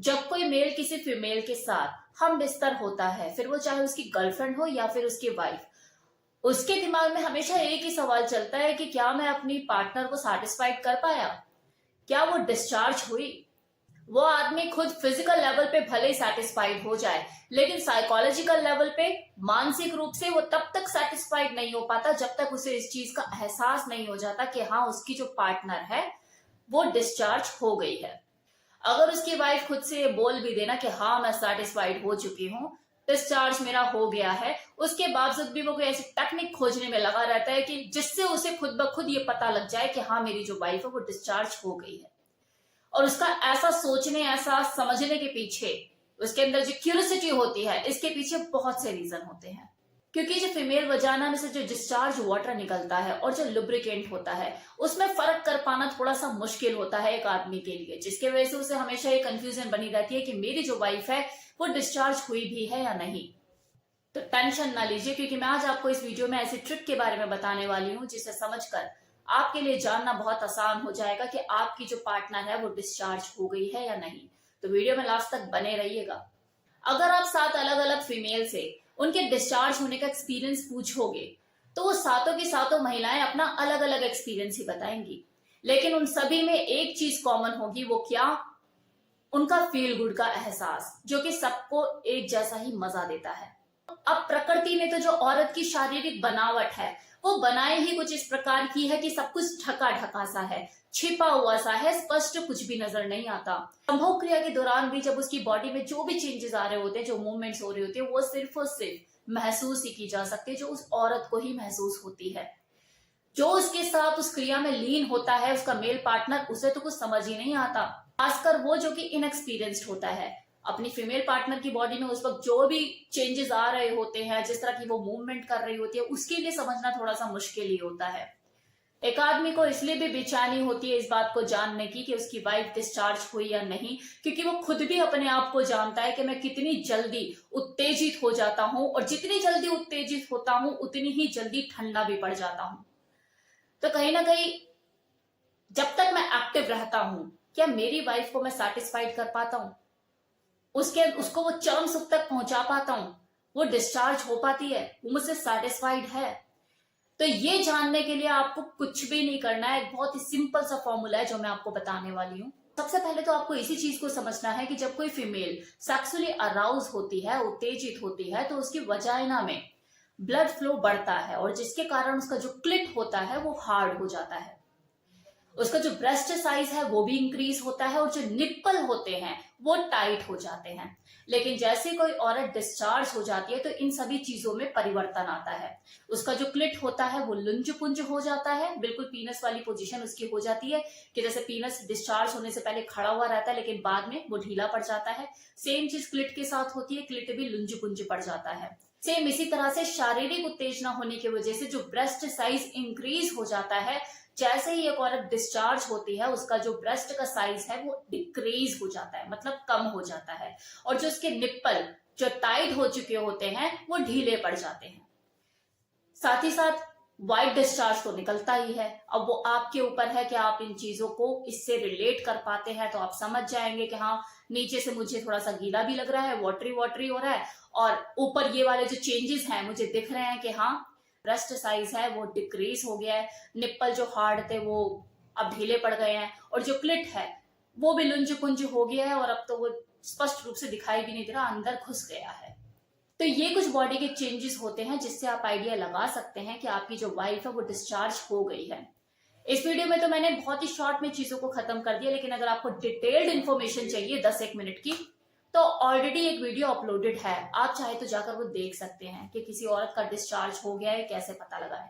जब कोई मेल किसी फीमेल के साथ हम बिस्तर होता है, फिर वो चाहे उसकी गर्लफ्रेंड हो या फिर उसकी वाइफ, उसके दिमाग में हमेशा एक ही सवाल चलता है कि क्या मैं अपनी पार्टनर को सेटिस्फाइड कर पाया, क्या वो डिस्चार्ज हुई। वो आदमी खुद फिजिकल लेवल पे भले ही सेटिस्फाइड हो जाए, लेकिन साइकोलॉजिकल लेवल पे, मानसिक रूप से वो तब तक सेटिस्फाइड नहीं हो पाता जब तक उसे इस चीज का एहसास नहीं हो जाता कि हाँ, उसकी जो पार्टनर है वो डिस्चार्ज हो गई है। अगर उसकी वाइफ खुद से बोल भी देना कि हाँ मैं सेटिस्फाइड हो चुकी हूँ, डिस्चार्ज मेरा हो गया है, उसके बावजूद भी वो कोई ऐसी टेक्निक खोजने में लगा रहता है कि जिससे उसे खुद ब खुद ये पता लग जाए कि हाँ मेरी जो वाइफ है वो डिस्चार्ज हो गई है। और उसका ऐसा सोचने, ऐसा समझने के पीछे, उसके अंदर जो क्यूरियोसिटी होती है, इसके पीछे बहुत से रीजन होते हैं। क्योंकि जो फीमेल वजाना में से जो डिस्चार्ज वाटर निकलता है और जो लुब्रिकेंट होता है, उसमें फर्क कर पाना थोड़ा सा मुश्किल होता है एक आदमी के लिए, जिसके वजह से उसे हमेशा ये कंफ्यूजन बनी रहती है कि मेरी जो वाइफ है वो डिस्चार्ज हुई भी है या नहीं। तो टेंशन ना लीजिए, क्योंकि मैं आज आपको इस वीडियो में ऐसी ट्रिक के बारे में बताने वाली हूँ जिसे समझकर आपके लिए जानना बहुत आसान हो जाएगा कि आपकी जो पार्टनर है वो डिस्चार्ज हो गई है या नहीं। तो वीडियो में लास्ट तक बने रहिएगा। अगर आप 7 अलग अलग फीमेल से उनके डिस्चार्ज होने का एक्सपीरियंस पूछोगे, तो वो सातों की सातों महिलाएं अपना अलग अलग एक्सपीरियंस ही बताएंगी, लेकिन उन सभी में एक चीज कॉमन होगी। वो क्या? उनका फील गुड का एहसास, जो कि सबको एक जैसा ही मजा देता है। अब प्रकृति ने तो जो औरत की शारीरिक बनावट है वो बनाए ही कुछ इस प्रकार की है कि सब कुछ ढका ढका सा है, छिपा हुआ सा है, स्पष्ट कुछ भी नजर नहीं आता। संभोग क्रिया के दौरान भी जब उसकी बॉडी में जो भी चेंजेस आ रहे होते हैं, जो मूवमेंट्स हो रहे होते हैं, वो सिर्फ और सिर्फ महसूस ही की जा सकती है, जो उस औरत को ही महसूस होती है। जो उसके साथ उस क्रिया में लीन होता है, उसका मेल पार्टनर, उसे तो कुछ समझ ही नहीं आता। खासकर वो जो कि इनएक्सपीरियंस्ड होता है, अपनी फीमेल पार्टनर की बॉडी में उस वक्त जो भी चेंजेस आ रहे होते हैं, जिस तरह की वो मूवमेंट कर रही होती है, उसके लिए समझना थोड़ा सा मुश्किल ही होता है। एक आदमी को इसलिए भी बेचैनी होती है इस बात को जानने की कि उसकी वाइफ डिस्चार्ज हुई या नहीं, क्योंकि वो खुद भी अपने आप को जानता है कि मैं कितनी जल्दी उत्तेजित हो जाता हूं, और जितनी जल्दी उत्तेजित होता हूं उतनी ही जल्दी ठंडा भी पड़ जाता हूं। तो कहीं ना कहीं जब तक मैं एक्टिव रहता हूं, क्या मेरी वाइफ को मैं सेटिस्फाइड कर पाता हूं, उसको वो चरम सुख तक पहुंचा पाता हूं, वो डिस्चार्ज हो पाती है, वो मुझसे सेटिस्फाइड है। तो ये जानने के लिए आपको कुछ भी नहीं करना है। एक बहुत ही सिंपल सा फॉर्मूला है जो मैं आपको बताने वाली हूँ। सबसे पहले तो आपको इसी चीज को समझना है कि जब कोई फीमेल सेक्सुअली अराउज होती है, उत्तेजित होती है, तो उसकी वजाइना में ब्लड फ्लो बढ़ता है, और जिसके कारण उसका जो क्लिट होता है वो हार्ड हो जाता है। उसका जो ब्रेस्ट साइज है वो भी इंक्रीज होता है, और जो निप्पल होते हैं वो टाइट हो जाते हैं। लेकिन जैसे कोई औरत डिस्चार्ज हो जाती है तो इन सभी चीजों में परिवर्तन आता है। उसका जो क्लिट होता है वो लुंज पुंज हो जाता है, बिल्कुल पीनस वाली पोजीशन उसकी हो जाती है कि जैसे पीनस डिस्चार्ज होने से पहले खड़ा हुआ रहता है लेकिन बाद में वो ढीला पड़ जाता है। सेम चीज क्लिट के साथ होती है, क्लिट भी लुंज पुंज पड़ जाता है। सेम इसी तरह से शारीरिक उत्तेजना होने की वजह से जो ब्रेस्ट साइज इंक्रीज हो जाता है, जैसे ही एक औरत डिस्चार्ज होती है उसका जो ब्रेस्ट का साइज है वो डिक्रीज हो जाता है, मतलब कम हो जाता है, और जो उसके निप्पल जो टाइट हो चुके होते हैं वो ढीले पड़ जाते हैं। साथ ही साथ वाइट डिस्चार्ज तो निकलता ही है। अब वो आपके ऊपर है कि आप इन चीजों को इससे रिलेट कर पाते हैं, तो आप समझ जाएंगे कि हाँ, नीचे से मुझे थोड़ा सा गीला भी लग रहा है, वाटरी वाटरी हो रहा है, और ऊपर ये वाले जो चेंजेस हैं मुझे दिख रहे हैं कि हाँ, ब्रेस्ट साइज है वो डिक्रीज हो गया है, निप्पल जो हार्ड थे वो अब ढीले पड़ गए हैं, और जो क्लिट है वो भी लुंज पुंज हो गया है, और अब तो वो स्पष्ट रूप से दिखाई भी नहीं दे रहा, अंदर घुस गया है। तो ये कुछ बॉडी के चेंजेस होते हैं जिससे आप आइडिया लगा सकते हैं कि आपकी जो वाइफ है वो डिस्चार्ज हो गई है। इस वीडियो में तो मैंने बहुत ही शॉर्ट में चीजों को खत्म कर दिया, लेकिन अगर आपको डिटेल्ड इन्फॉर्मेशन चाहिए 10-1 मिनट की, तो ऑलरेडी एक वीडियो अपलोडेड है, आप चाहे तो जाकर वो देख सकते हैं कि किसी औरत का डिस्चार्ज हो गया है कैसे पता लगाएं।